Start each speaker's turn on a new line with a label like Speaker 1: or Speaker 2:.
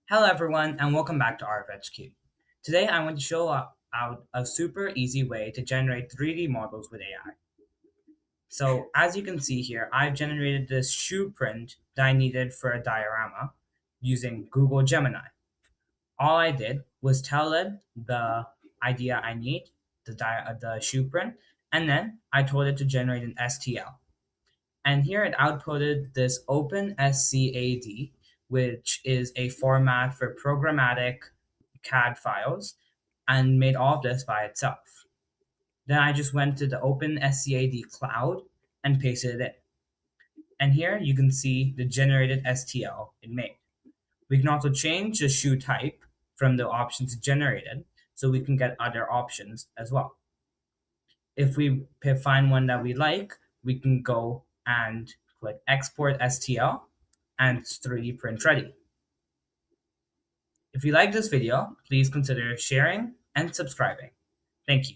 Speaker 1: Hello everyone and welcome back to RFHQ. Today I want to show out a super easy way to generate 3D models with AI. So as you can see here, I've generated this shoe print that I needed for a diorama using Google Gemini. All I did was tell it the idea I need, the shoe print, and then I told it to generate an STL. And here it outputted this OpenSCAD, which is a format for programmatic CAD files, and made all of this by itself. Then I just went to the OpenSCAD cloud and pasted it in. And here you can see the generated STL it made. We can also change the shoe type from the options generated so we can get other options as well. If we find one that we like, we can go and click Export STL and it's 3D print ready. If you like this video, please consider sharing and subscribing. Thank you.